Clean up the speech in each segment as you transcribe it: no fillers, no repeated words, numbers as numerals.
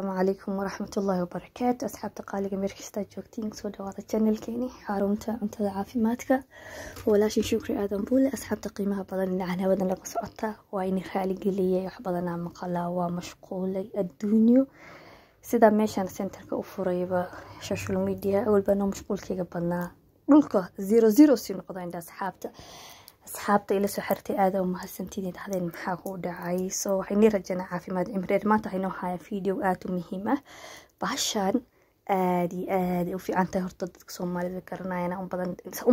السلام عليكم ورحمة الله وبركاته. أصحاب تقاليق ميركستا جوكتين سودا وهذا الشانل كيني حارمتا أنت عافيماتك ولا شي شكري آدم بولي أصحاب تقيمها بدن عنها بدن لقى سعطة وإني خالي قلية يحبضنا مقالة ومشغولة الدنيا سيدا ميشان سنترك أفريبا شاشل ميديا أول بانو مشغول كي قبلنا dhulka 00 sii noqdo inda asxaabta ila soo xirtay aad u mahadsantihiin hadeen maxaa ku dhacay soo waxaan rajaynaa caafimaad cimriyeed maanta aynu haya video aad u muhiim ah bahashan aad u fiican tahay horta dadka Soomaalida garanayna un badan u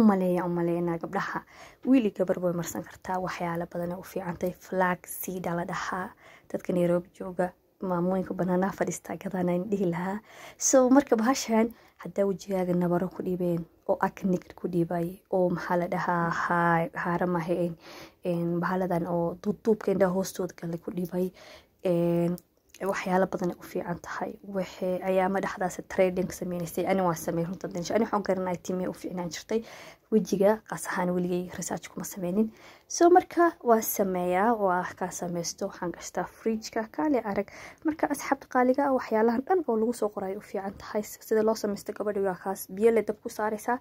maleeyna gabdhaha wiili gabar way marsan kartaa waxyaalo badan oo fiican tahay flag seed la dhahaa dadka Nairobi jooga maamooyinka banana fadhiista gadanayn dhihi lahaa soo marka bahashan hadda wajigaaga nabaro ku dhibeen oo acne ku dhibay oo maxaa la dhahaa haaramahayn bahaladan oo duubka indhaha hoostooda kale ku dhibay waxyaalo badan oo fiican tahay wixii ayaama dhaxdaas trading sameeynay ani waa sameeyay runta dadka ani waxaan garanay tiimay oo fiican jirtay wajiga qasahan weligay research kuma sameynin soo marka waa sameeyaa waa ka sameysto waxaan gashtaa fridge-ka kale arag marka asxaabta qaaliga waxyaalahan dhan oo lagu soo qoray oo fiican tahay sida loo sameysto gabadhiga kaas biyo la dab ku saaraysa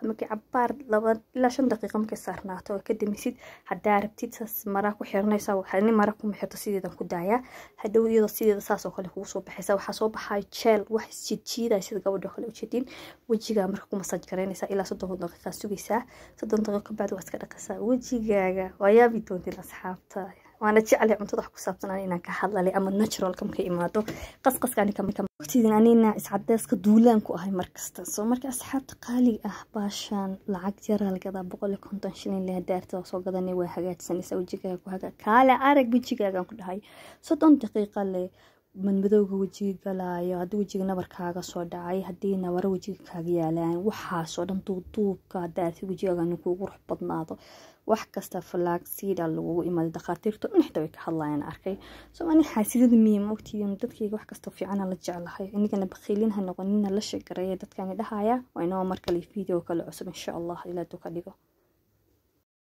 markii cabaar 2 ilaa 5 daqiiqo markay saarnaato ka dimisid hadaa rabtid mara ku xirnaysa waxaan mara ku mixito sideedan ku daaya hadhow iyadoo sideeda saas oo kale kugu soo baxaysa waxa soo baxay gel wax jijiida sida gabadha kale u jeedin wajiga marka ku massage gareynaysa ilaa 30 daqiiqo sugaysa 30 daqiiqo baad waa iska dhaqaysaa wajigaaga ويابي تونتي الأصحاب وأنا جعلي عم تضحك وصابتنا أنا كحضلي أما الناتشرال كم كإماته قص كاني كم وقتي أنا إسعاد داس كدولان كو هاي مركزته سو مركز أصحاب تقالي باشان لعق جرى القضاء بقول لكم تنشلين اللي هدارته وصو قضاني وحاجات سنة سوي جيجاك وهذا كالا عارق بجيجاك كل هاي 60 دقيقة اللي من بدوغ وجهك لا يا هدي وجهك نبركاغا soo dhacay hadii nabar wajigaaga yaalaan waxa soo dhan duubka daati wajigaaga inuu ku qurux badnaado wax kasta flag seed lagu imaado dhaqaatiirtu inta way ka hadlayaan arkay soo ani xaasidada miim waqtigan dadkayga wax kasta fiican la jecelahay inagana bakhiilinaha noqonina la sheegaray dadkani dhahaya waa inoo markale video kale cusub insha Allah ila ka dhigo